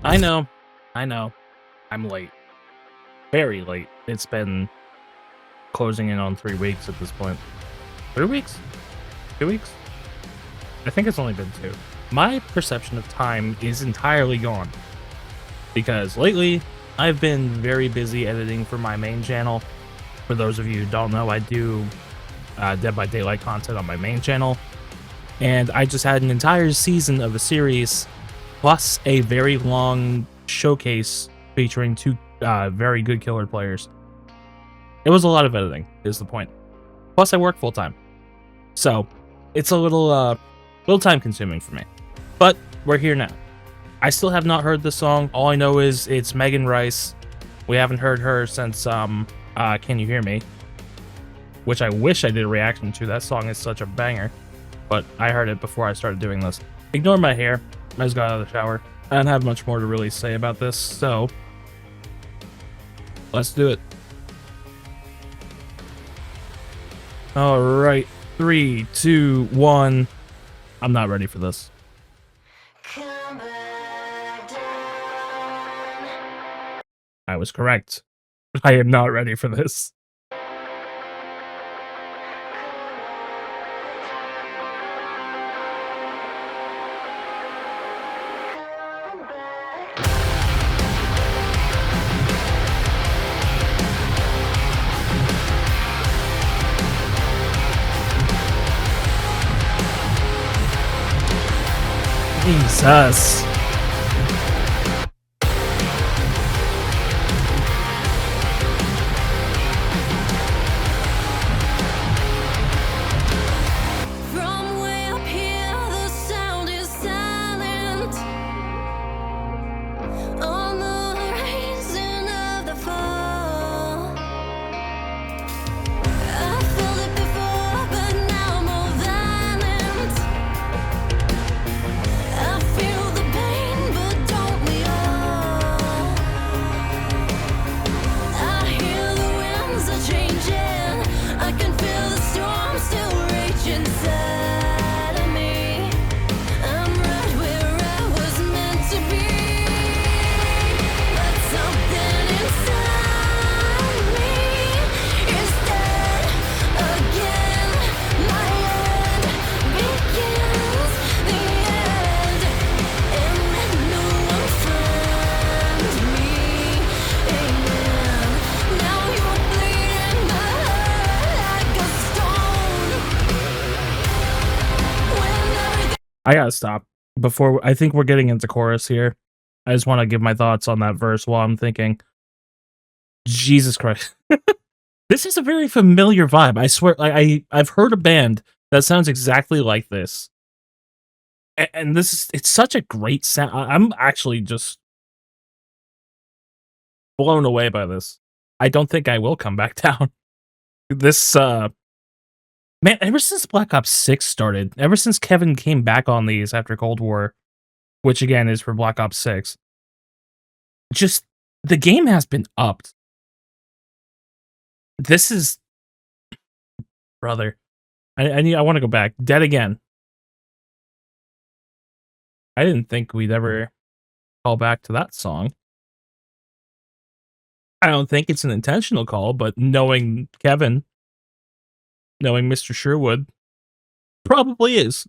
I know. I know. I'm late. Very late. It's been closing in on 3 weeks at this point. 3 weeks? 2 weeks? I think it's only been 2. My perception of time is entirely gone. Because lately, I've been very busy editing for my main channel. For those of you who don't know, I do Dead by Daylight content on my main channel. And I just had an entire season of a series, plus a very long showcase featuring 2 very good killer players. It was a lot of editing, is the point. Plus, I work full-time. So, it's a little time consuming for me. But, we're here now. I still have not heard the song. All I know is it's Megan Rice. We haven't heard her since, Can You Hear Me? Which I wish I did a reaction to. That song is such a banger. But I heard it before I started doing this. Ignore my hair. I just got out of the shower. I don't have much more to really say about this, so let's do it. Alright. 3, 2, 1. I'm not ready for this. I was correct. I am not ready for this. Jesus. From way up here, the sound is silent. On the horizon of the fall, I felt it before, but now more violent. I feel the pain, but don't we all? I hear the winds are changing. I can feel the storm still rage inside of me. I'm right where I was meant to be, but something inside me is dead again. My end begins the end, and when no one finds me, amen. Now you're bleeding my heart like a stone. When everything I gotta stop. Before, I think we're getting into chorus here. I just want to give my thoughts on that verse while I'm thinking. Jesus Christ. This is a very familiar vibe. I swear, I've heard a band that sounds exactly like this. And it's such a great sound. I'm actually just blown away by this. I don't think I will come back down. This, man, ever since Black Ops 6 started, ever since Kevin came back on these after Cold War, which again is for Black Ops 6, just the game has been upped. This is, brother. I want to go back. Dead Again. I didn't think we'd ever call back to that song. I don't think it's an intentional call, but knowing Kevin, knowing Mr. Sherwood, probably is.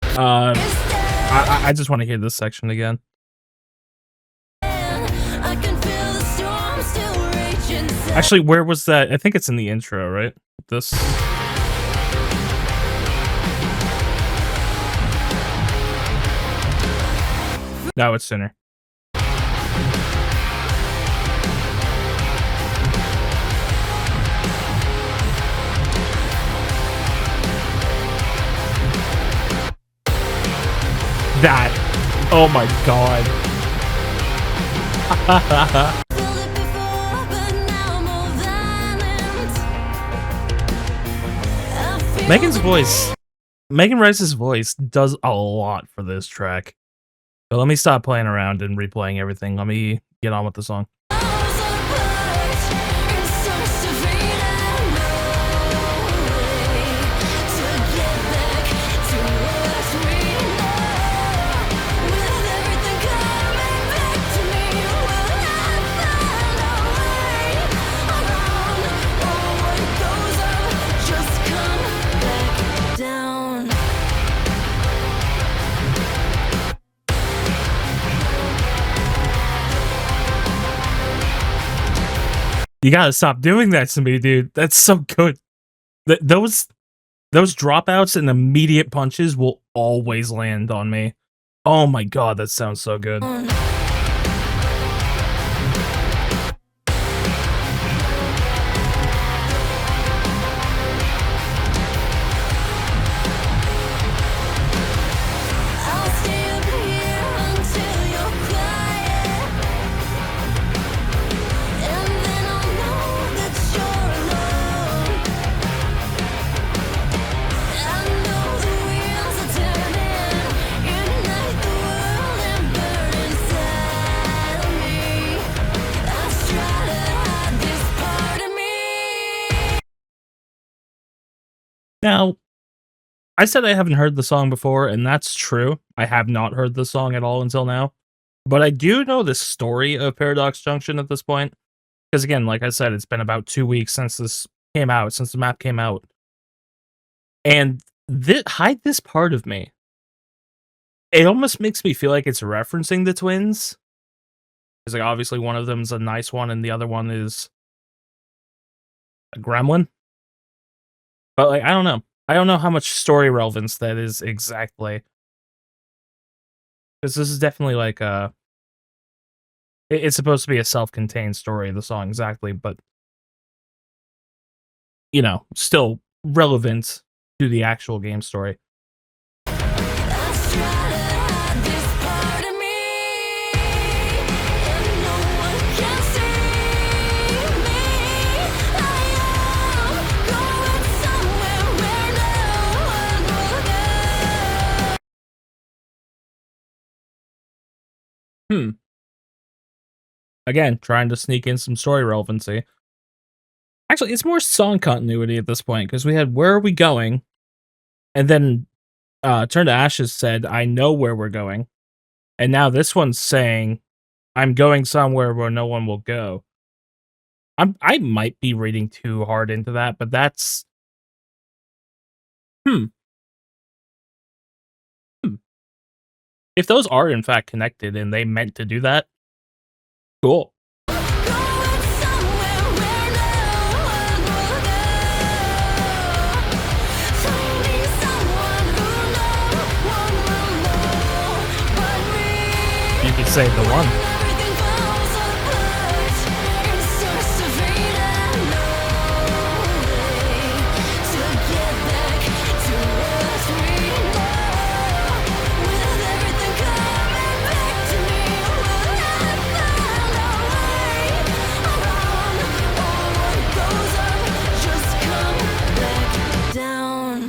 I just want to hear this section again. I can feel the storm still rage inside. Actually, where was that? I think it's in the intro, right? This. No, it's Sinner. That. Oh my god. Felt it before, but now more violent. I feel Megan's voice. Megan Rice's voice does a lot for this track. But let me stop playing around and replaying everything. Let me get on with the song. falls apart. It starts to fade and no way to get back to what we know. With everything You gotta stop doing that to me, dude. That's so good. Those dropouts and immediate punches will always land on me. Oh my god, that sounds so good. I'll stay up here until you're quiet, and then I'll know that you're alone. I know the wheels are turning, ignite the world and burn inside of me. I try to hide this part of me. Now, I said I haven't heard the song before, and that's true. I have not heard the song at all until now. But I do know the story of Paradox Junction at this point. Because again, like I said, it's been about 2 weeks since this came out, since the map came out. And hide this part of me. It almost makes me feel like it's referencing the twins. Because like obviously one of them's a nice one and the other one is a gremlin. But like I don't know. I don't know how much story relevance that is exactly. Because this is definitely like it's supposed to be a self-contained story, the song exactly, but you know, still relevant to the actual game story. I try to hide this part of me, and no one can see me. I am going somewhere where no one will go. Again, trying to sneak in some story relevancy. Actually, it's more song continuity at this point, because we had Where Are We Going? And then Turn to Ashes said, I know where we're going. And now this one's saying, I'm going somewhere where no one will go. I might be reading too hard into that, but that's hmm. If those are in fact connected and they meant to do that, cool. Going somewhere where no one will go. Finding someone who no one will know but me. You could say the one. Everything falls apart. It starts to fade and no way to get back to what we know. With everything coming back to me, will I find a way around? Or what goes up just come back down.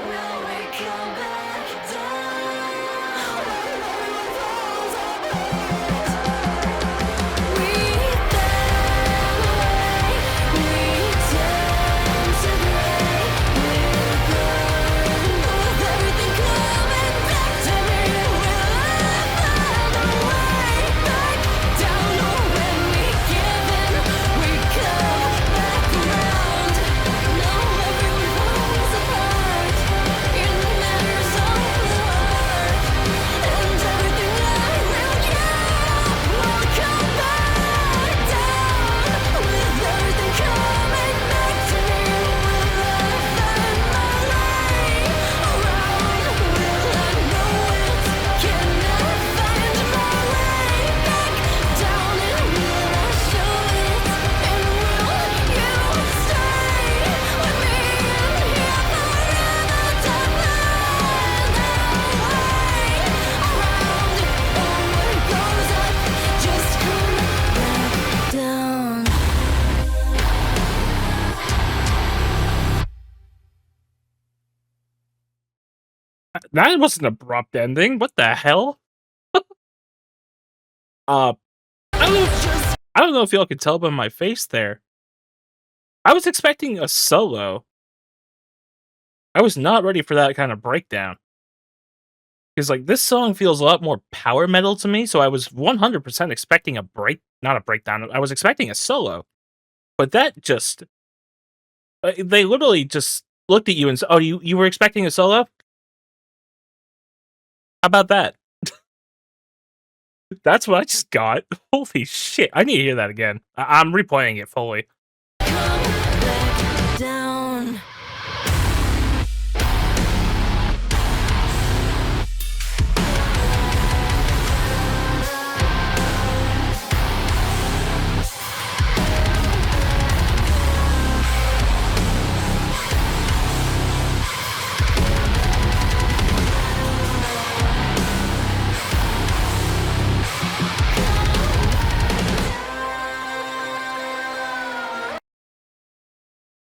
Will we come back down? We fell away, we turned to gray, we're gone. With everything coming back to me, will I find a way back down? Or when we give in, we come back around. Now everyone falls apart in matters of the heart, and everything I will give will come back down. With everything coming back to me, will I find my way around? Will I know it? Can I find my way back down? And will I show it? And will you stay with me and here forever to find a way around? Or what goes up just come back down. That was an abrupt ending. What the hell? I don't know if y'all could tell by my face there. I was expecting a solo. I was not ready for that kind of breakdown. Because like this song feels a lot more power metal to me, so I was 100% expecting a not a breakdown. I was expecting a solo, but that just they literally just looked at you and said, "Oh, you were expecting a solo? How about that?" That's what I just got. Holy shit! I need to hear that again. I'm replaying it fully. Come back down.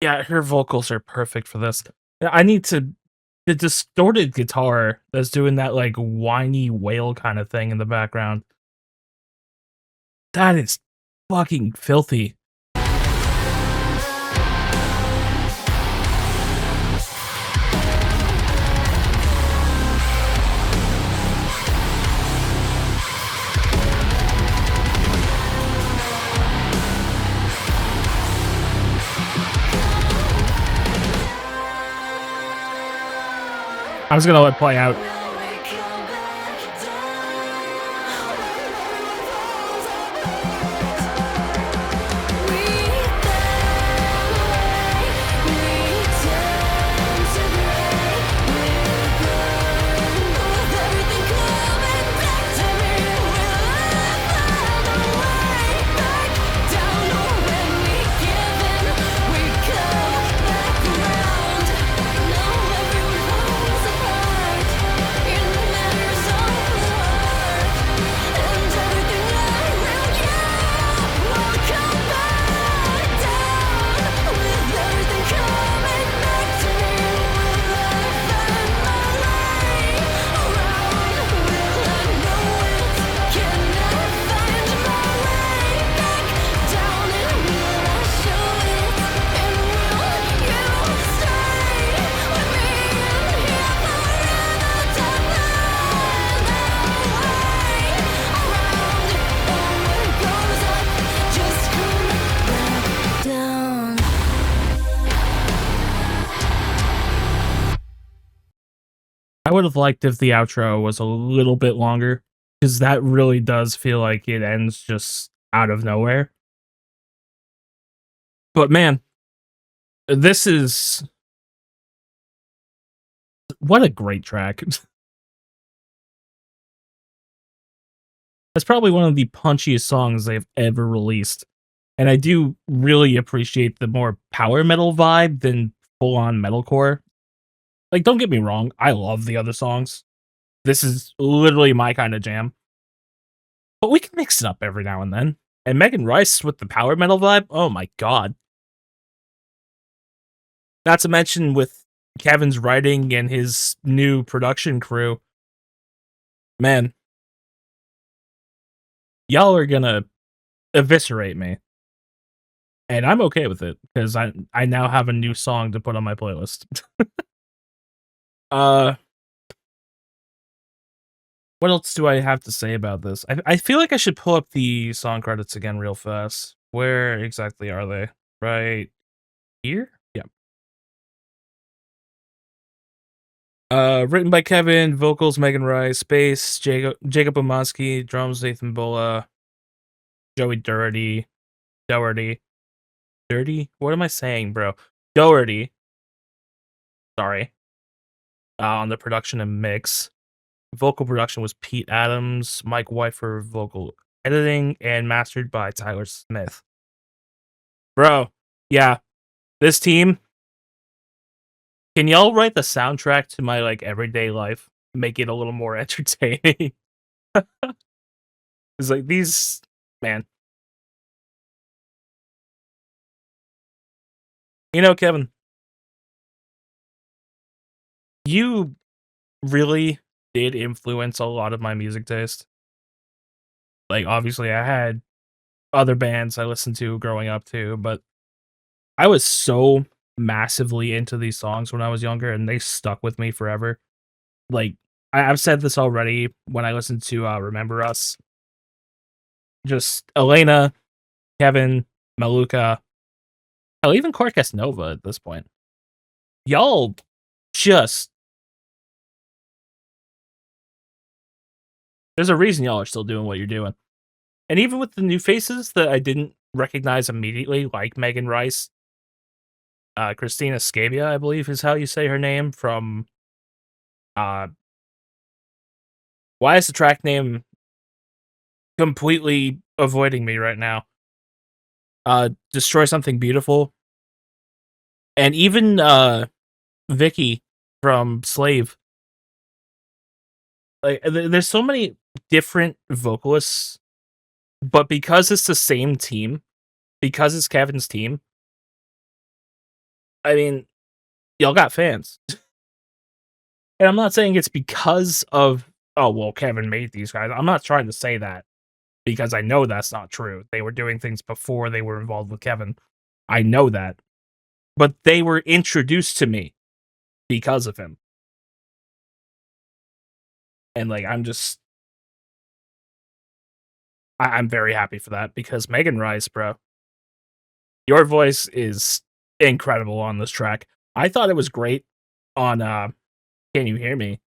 Yeah, her vocals are perfect for this. I need to the distorted guitar that's doing that like whiny wail kind of thing in the background. That is fucking filthy. I was gonna let it play out. Will we come back down? We turn to gray. We're gone with everything coming back to me. Will I find a way back down? Or when we give in, we come back around. Now everyone falls apart in matters of the heart, and everything around you will come back down. With everything coming back to me, will I find my way around? Will I know it? Can I find my way back down? And will I show it? And will you stay with me in here forever? To find my way around. Oh, when it goes up, just come back down. I would have liked if the outro was a little bit longer, because that really does feel like it ends just out of nowhere. But man, this is what a great track. That's probably one of the punchiest songs they've ever released. And I do really appreciate the more power metal vibe than full on metalcore. Like, don't get me wrong, I love the other songs. This is literally my kind of jam. But we can mix it up every now and then. And Megan Rice with the power metal vibe, oh my god. Not to mention with Kevin's writing and his new production crew. Man, y'all are gonna eviscerate me. And I'm okay with it, because I now have a new song to put on my playlist. uh what else do I have to say about this? I feel like I should pull up the song credits again real fast. Where exactly are they? Right here? Yeah. Written by Kevin, vocals Megan Rice, bass Jacob Omansky, drums Nathan Bola, Joey Doherty. What am I saying, bro? Doherty. Sorry. On the production and mix. Vocal production was Pete Adams, Mike Wyfer vocal editing, and mastered by Tyler Smith. Bro, yeah, this team. Can y'all write the soundtrack to my like everyday life? Make it a little more entertaining. It's like these, man. You know, Kevin, you really did influence a lot of my music taste. Like, obviously, I had other bands I listened to growing up too, but I was so massively into these songs when I was younger, and they stuck with me forever. Like, I've said this already when I listened to Remember Us. Just Elena, Kevin, Maluka, hell, even Corcus Nova at this point. Y'all just. There's a reason y'all are still doing what you're doing. And even with the new faces that I didn't recognize immediately, like Megan Rice, Christina Scabia, I believe is how you say her name, from why is the track name completely avoiding me right now? Destroy Something Beautiful. And even Vicky from Slave. Like, there's so many different vocalists, but because it's the same team, because it's Kevin's team, I mean, y'all got fans. And I'm not saying it's because of, oh, well, Kevin made these guys. I'm not trying to say that, because I know that's not true. They were doing things before they were involved with Kevin. I know that. But they were introduced to me because of him. And, like, I'm very happy for that, because Megan Rice, bro, your voice is incredible on this track. I thought it was great on Can You Hear Me?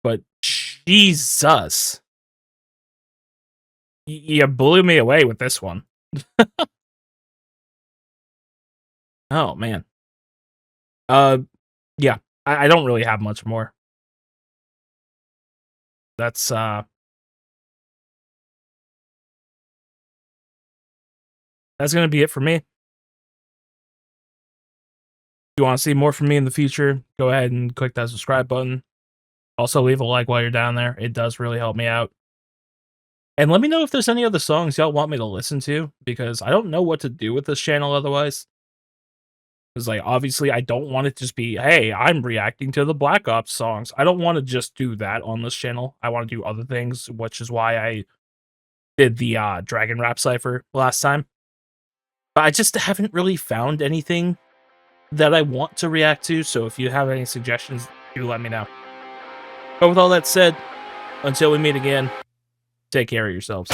But Jesus. You blew me away with this one. Oh, man. Yeah, I don't really have much more. That's gonna be it for me. If you want to see more from me in the future, go ahead and click that subscribe button. Also, leave a like while you're down there. It does really help me out. And let me know if there's any other songs y'all want me to listen to, because I don't know what to do with this channel otherwise. Because, like, obviously, I don't want it to just be, hey, I'm reacting to the Black Ops songs. I don't want to just do that on this channel. I want to do other things, which is why I did the Dragon Rap Cypher last time. But I just haven't really found anything that I want to react to, so if you have any suggestions, do let me know. But with all that said, until we meet again, take care of yourselves.